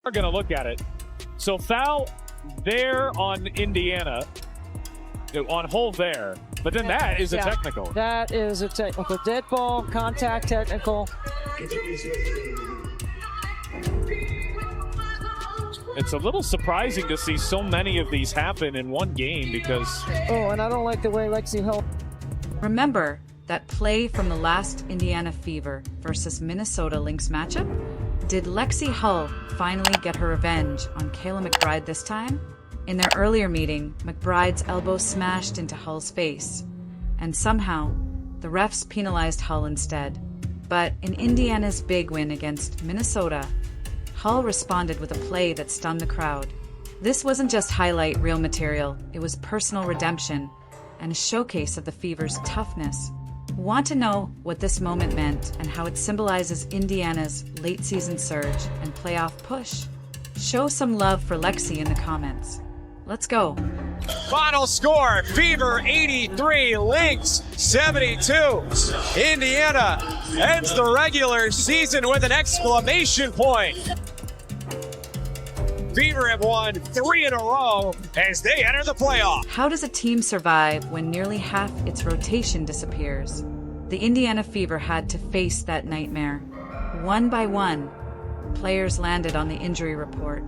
We're going to look at it. So foul there on Indiana, on Hull there. But then that is a technical. That is a technical. Dead ball, contact technical. It's a little surprising to see so many of these happen in one game because... Oh, and I don't like the way Lexie Hull... Remember that play from the last Indiana Fever versus Minnesota Lynx matchup? Did Lexie Hull finally get her revenge on Kayla McBride this time? In their earlier meeting, McBride's elbow smashed into Hull's face, and somehow, the refs penalized Hull instead. But in Indiana's big win against Minnesota, Hull responded with a play that stunned the crowd. This wasn't just highlight reel material, it was personal redemption and a showcase of the Fever's toughness. Want to know what this moment meant and how it symbolizes Indiana's late season surge and playoff push? Show some love for Lexie in the comments. Let's go. Final score, Fever 83, Lynx 72. Indiana ends the regular season with an exclamation point. Fever have won 3 in a row as they enter the playoff. How does a team survive when nearly half its rotation disappears? The Indiana Fever had to face that nightmare. One by one, players landed on the injury report.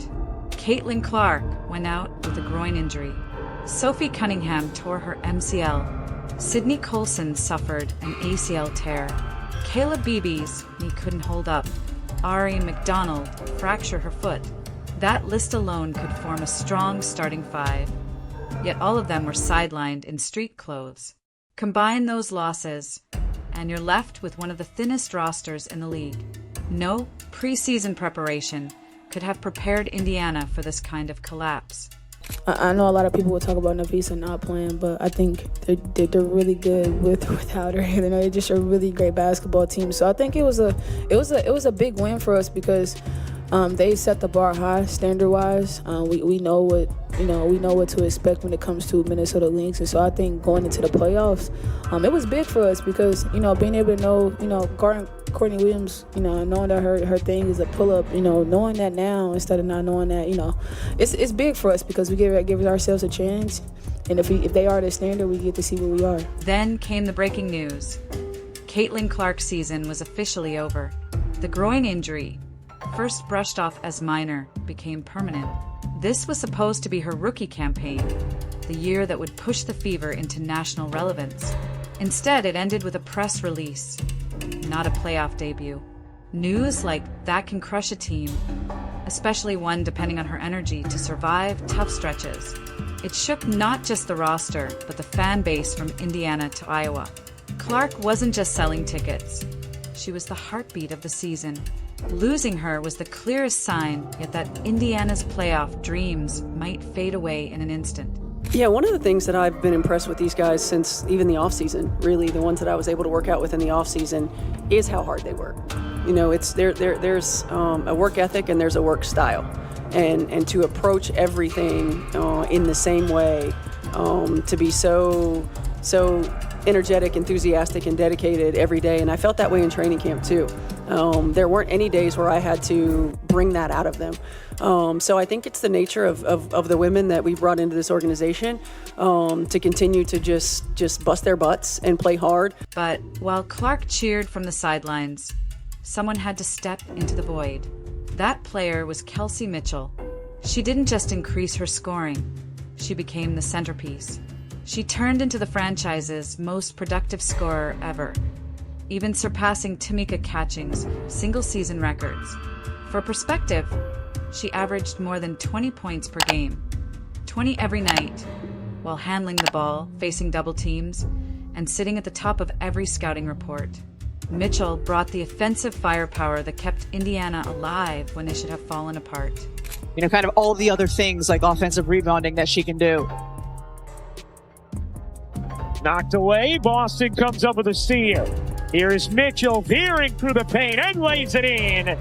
Caitlin Clark went out with a groin injury. Sophie Cunningham tore her MCL. Sydney Colson suffered an ACL tear. Kayla Beebe's knee couldn't hold up. Ari McDonald fractured her foot. That list alone could form a strong starting 5. Yet all of them were sidelined in street clothes. Combine those losses, and you're left with one of the thinnest rosters in the league. No preseason preparation could have prepared Indiana for this kind of collapse. I know a lot of people will talk about Nafisa not playing, but I think they're really good without her. You know, they're just a really great basketball team. So I think it was a big win for us because they set the bar high standard-wise. We know what to expect when it comes to Minnesota Lynx, and so I think going into the playoffs, it was big for us because being able to know guarding Courtney Williams, knowing that her thing is a pull-up, knowing that now instead of not knowing that, it's big for us because we give ourselves a chance, and if they are the standard, we get to see where we are. Then came the breaking news: Caitlin Clark's season was officially over. The groin injury, first brushed off as minor, became permanent. This was supposed to be her rookie campaign, the year that would push the Fever into national relevance. Instead, it ended with a press release, not a playoff debut. News like that can crush a team, especially one depending on her energy to survive tough stretches. It shook not just the roster, but the fan base from Indiana to Iowa. Clark wasn't just selling tickets. She was the heartbeat of the season. Losing her was the clearest sign yet that Indiana's playoff dreams might fade away in an instant. Yeah, one of the things that I've been impressed with these guys since even the offseason, really the ones that I was able to work out with in the offseason, is how hard they work. There's a work ethic and there's a work style. And to approach everything in the same way, to be so energetic, enthusiastic, and dedicated every day. And I felt that way in training camp too. There weren't any days where I had to bring that out of them. So I think it's the nature of the women that we brought into this organization to continue to just bust their butts and play hard. But while Clark cheered from the sidelines, someone had to step into the void. That player was Kelsey Mitchell. She didn't just increase her scoring, she became the centerpiece. She turned into the franchise's most productive scorer ever, even surpassing Tamika Catching's single-season records. For perspective, she averaged more than 20 points per game, 20 every night, while handling the ball, facing double teams, and sitting at the top of every scouting report. Mitchell brought the offensive firepower that kept Indiana alive when they should have fallen apart. Kind of all the other things like offensive rebounding that she can do. Knocked away. Boston comes up with a steal. Here is Mitchell veering through the paint and lays it in.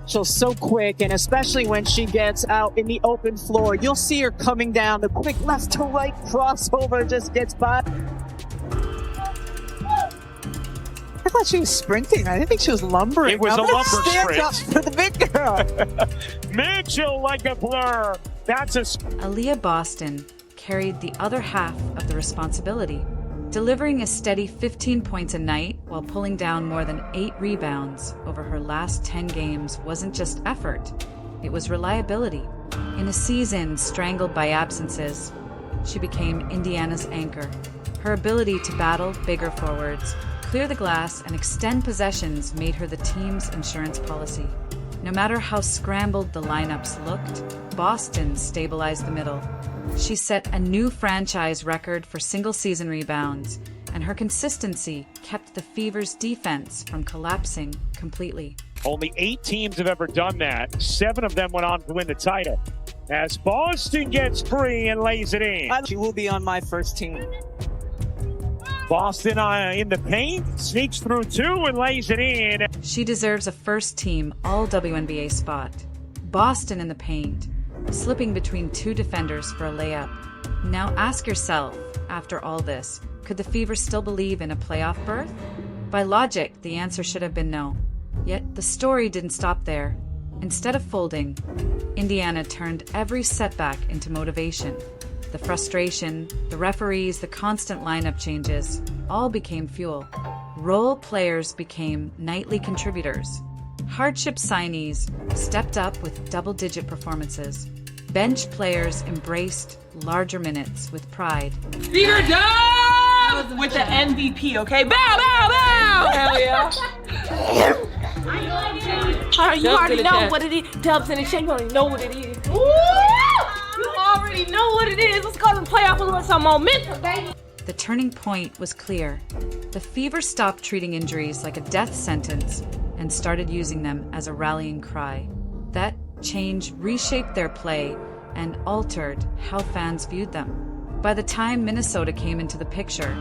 She's so quick, and especially when she gets out in the open floor, you'll see her coming down. The quick left to right crossover just gets by. looked like she was sprinting. I didn't think she was lumbering. It was a lumber stand sprint. up for the big girl. Mitchell like a blur. That's a Aaliyah Boston carried the other half of the responsibility, delivering a steady 15 points a night while pulling down more than 8 rebounds over her last 10 games wasn't just effort, it was reliability. In a season strangled by absences, she became Indiana's anchor. Her ability to battle bigger forwards, clear the glass, and extend possessions made her the team's insurance policy. No matter how scrambled the lineups looked, Boston stabilized the middle. She set a new franchise record for single-season rebounds, and her consistency kept the Fever's defense from collapsing completely. Only 8 teams have ever done that. 7 of them went on to win the title. As Boston gets free and lays it in. She will be on my first team. Boston in the paint, sneaks through 2 and lays it in. She deserves a first-team All-WNBA spot. Boston in the paint, slipping between 2 defenders for a layup. Now ask yourself, after all this, could the Fever still believe in a playoff berth? By logic, the answer should have been no. Yet the story didn't stop there. Instead of folding, Indiana turned every setback into motivation. The frustration, the referees, the constant lineup changes, all became fuel. Role players became nightly contributors. Hardship signees stepped up with double-digit performances. Bench players embraced larger minutes with pride. Fever done with the MVP, okay? Bow, bow, bow! Hell yeah. You already know what it is. Dubs in the chat, you already know what it is. Woo! You already know what it is. Let's go to the playoffs with some momentum, baby. The turning point was clear. The Fever stopped treating injuries like a death sentence and started using them as a rallying cry. That change reshaped their play and altered how fans viewed them. By the time Minnesota came into the picture,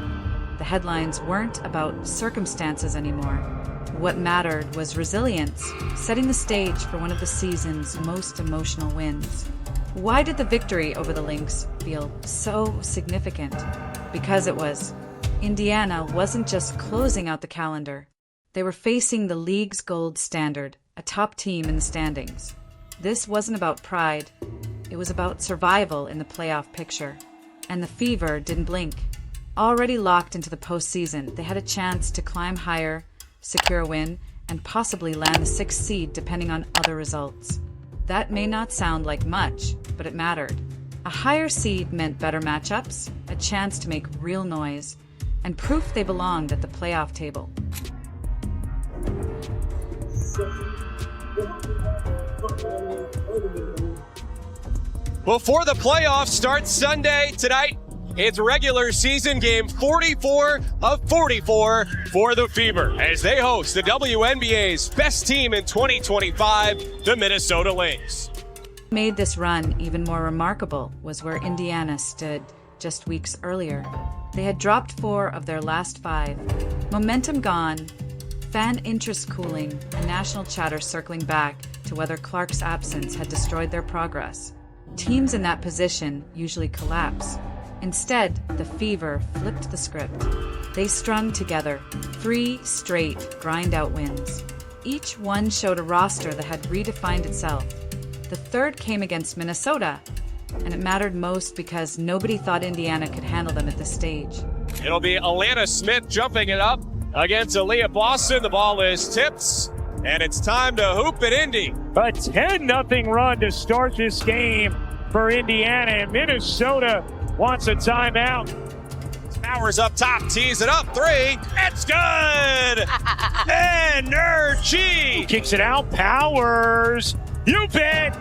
the headlines weren't about circumstances anymore. What mattered was resilience, setting the stage for one of the season's most emotional wins. Why did the victory over the Lynx feel so significant? Because it was. Indiana wasn't just closing out the calendar. They were facing the league's gold standard, a top team in the standings. This wasn't about pride. It was about survival in the playoff picture. And the Fever didn't blink. Already locked into the postseason, they had a chance to climb higher, secure a win, and possibly land the 6th seed depending on other results. That may not sound like much, but it mattered. A higher seed meant better matchups, a chance to make real noise, and proof they belonged at the playoff table. Before the playoffs start Sunday tonight, it's regular season game 44 of 44 for the Fever as they host the WNBA's best team in 2025, the Minnesota Lynx. What made this run even more remarkable was where Indiana stood just weeks earlier. They had dropped 4 of their last 5. Momentum gone, fan interest cooling, and national chatter circling back to whether Clark's absence had destroyed their progress. Teams in that position usually collapse. Instead, the Fever flipped the script. They strung together 3 straight grind-out wins. Each one showed a roster that had redefined itself. The 3rd came against Minnesota, and it mattered most because nobody thought Indiana could handle them at this stage. It'll be Alana Smith jumping it up against Aaliyah Boston. The ball is tipped, and it's time to hoop at Indy. A 10-0 run to start this game for Indiana, and Minnesota wants a timeout. Powers up top, tees it up, 3. It's good! Energy! Kicks it out, Powers. You bet!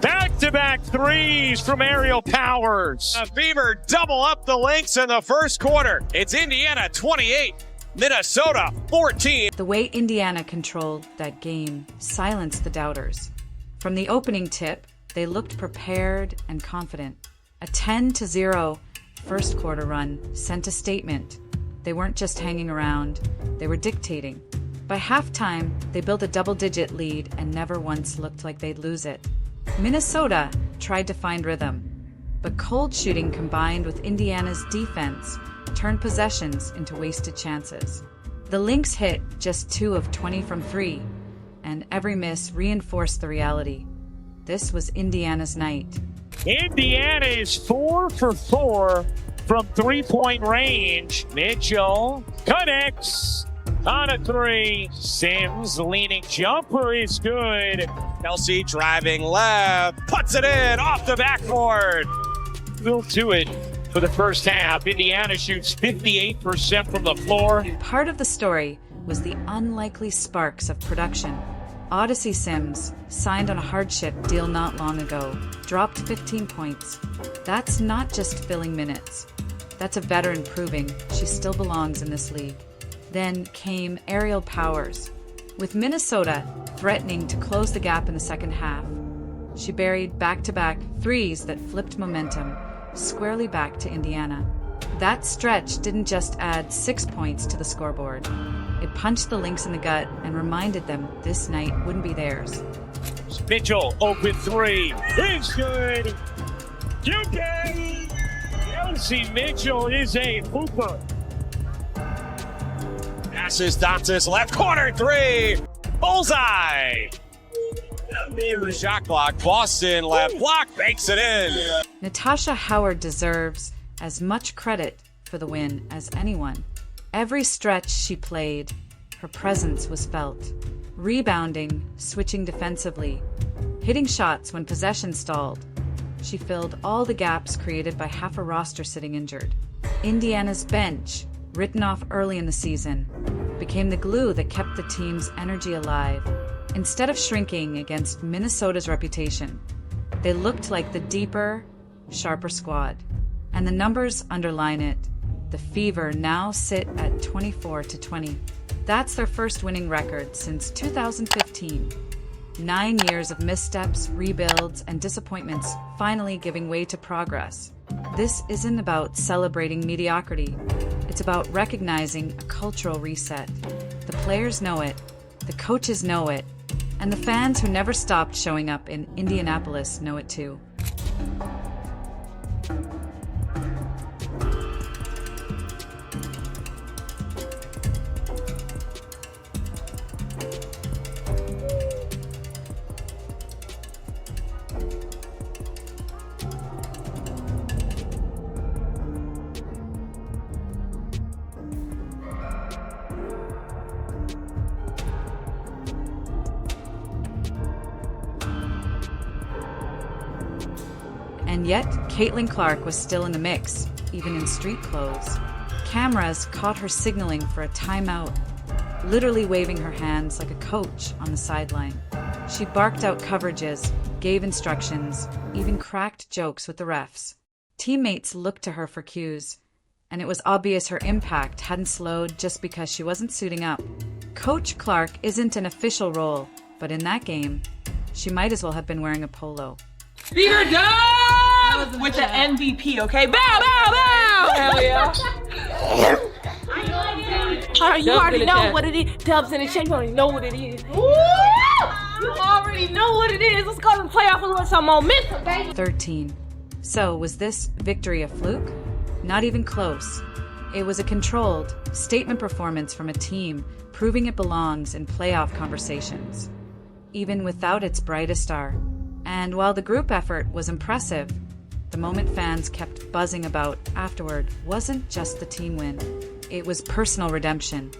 Back-to-back threes from Aerial Powers. The Fever double up the Lynx in the first quarter. It's Indiana 28, Minnesota 14. The way Indiana controlled that game silenced the doubters. From the opening tip, they looked prepared and confident. A 10-0 first quarter run sent a statement. They weren't just hanging around, they were dictating. By halftime, they built a double-digit lead and never once looked like they'd lose it. Minnesota tried to find rhythm, but cold shooting combined with Indiana's defense turned possessions into wasted chances. The Lynx hit just 2 of 20 from 3, and every miss reinforced the reality. This was Indiana's night. Indiana is 4 for 4 from three-point range. Mitchell connects on a 3. Sims leaning jumper is good. Kelsey driving left, puts it in off the backboard. We'll do it for the first half. Indiana shoots 58% from the floor. Part of the story was the unlikely sparks of production. Odyssey Sims, signed on a hardship deal not long ago, dropped 15 points. That's not just filling minutes. That's a veteran proving she still belongs in this league. Then came Aerial Powers, with Minnesota threatening to close the gap in the second half. She buried back-to-back threes that flipped momentum squarely back to Indiana. That stretch didn't just add 6 points to the scoreboard. It punched the Lynx in the gut and reminded them this night wouldn't be theirs. Mitchell, open 3. It's good. You can. Kelsey Mitchell is a hooper. Passes Dantas left corner 3. Bullseye. Shot clock. Boston left block makes it in. Natasha Howard deserves as much credit for the win as anyone. Every stretch she played, her presence was felt. Rebounding, switching defensively, hitting shots when possession stalled. She filled all the gaps created by half a roster sitting injured. Indiana's bench, written off early in the season, became the glue that kept the team's energy alive. Instead of shrinking against Minnesota's reputation, they looked like the deeper, sharper squad. And the numbers underline it. The Fever now sit at 24-20. That's their first winning record since 2015. 9 years of missteps, rebuilds, and disappointments finally giving way to progress. This isn't about celebrating mediocrity. It's about recognizing a cultural reset. The players know it, the coaches know it, and the fans who never stopped showing up in Indianapolis know it too. And yet, Caitlin Clark was still in the mix, even in street clothes. Cameras caught her signaling for a timeout, literally waving her hands like a coach on the sideline. She barked out coverages, gave instructions, even cracked jokes with the refs. Teammates looked to her for cues, and it was obvious her impact hadn't slowed just because she wasn't suiting up. Coach Clark isn't an official role, but in that game, she might as well have been wearing a polo. Fever dub with the MVP, okay? Bow, bow, bow! Hell yeah. You already know what it is. Dubs in the chat, you already know what it is. Woo! You already know what it is. Let's go to the playoff and some momentum, baby. 13. So, was this victory a fluke? Not even close. It was a controlled, statement performance from a team proving it belongs in playoff conversations, even without its brightest star. And while the group effort was impressive, the moment fans kept buzzing about afterward wasn't just the team win. It was personal redemption.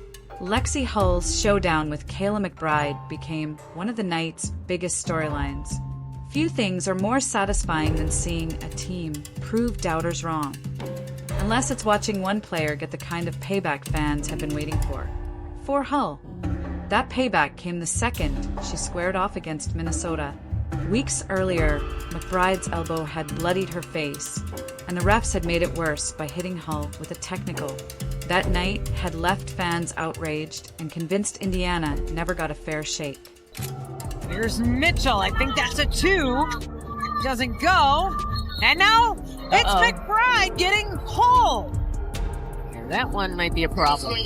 Lexie Hull's showdown with Kayla McBride became one of the night's biggest storylines. Few things are more satisfying than seeing a team prove doubters wrong. Unless it's watching one player get the kind of payback fans have been waiting for. For Hull. That payback came the second she squared off against Minnesota. Weeks earlier, McBride's elbow had bloodied her face, and the refs had made it worse by hitting Hull with a technical. That night had left fans outraged and convinced Indiana never got a fair shake. Here's Mitchell. I think that's a 2. Doesn't go. And now it's McBride getting Hull. That one might be a problem.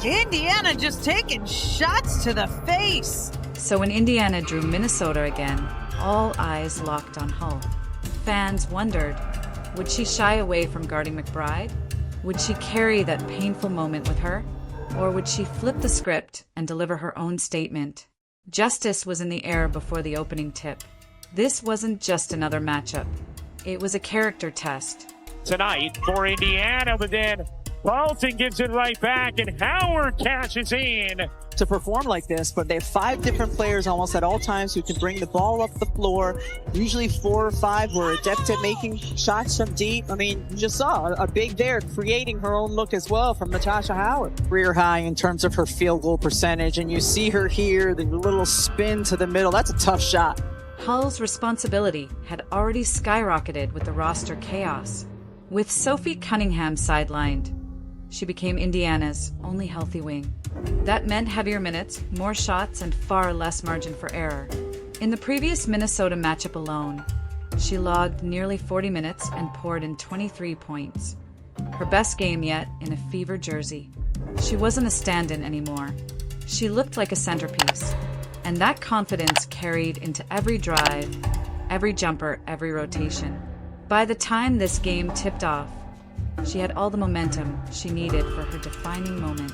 Indiana just taking shots to the face. So when Indiana drew Minnesota again, all eyes locked on Hull. Fans wondered, would she shy away from guarding McBride? Would she carry that painful moment with her? Or would she flip the script and deliver her own statement? Justice was in the air before the opening tip. This wasn't just another matchup. It was a character test. Tonight for Indiana, but then Paulson gives it right back, and Howard cashes in. To perform like this, but they have 5 different players almost at all times who can bring the ball up the floor. Usually 4 or 5 were adept at making shots from deep. I mean, you just saw a big there creating her own look as well from Natasha Howard. Career high in terms of her field goal percentage, and you see her here, the little spin to the middle. That's a tough shot. Hull's responsibility had already skyrocketed with the roster chaos. With Sophie Cunningham sidelined, she became Indiana's only healthy wing. That meant heavier minutes, more shots, and far less margin for error. In the previous Minnesota matchup alone, she logged nearly 40 minutes and poured in 23 points. Her best game yet in a Fever jersey. She wasn't a stand-in anymore. She looked like a centerpiece, and that confidence carried into every drive, every jumper, every rotation. By the time this game tipped off, she had all the momentum she needed for her defining moment.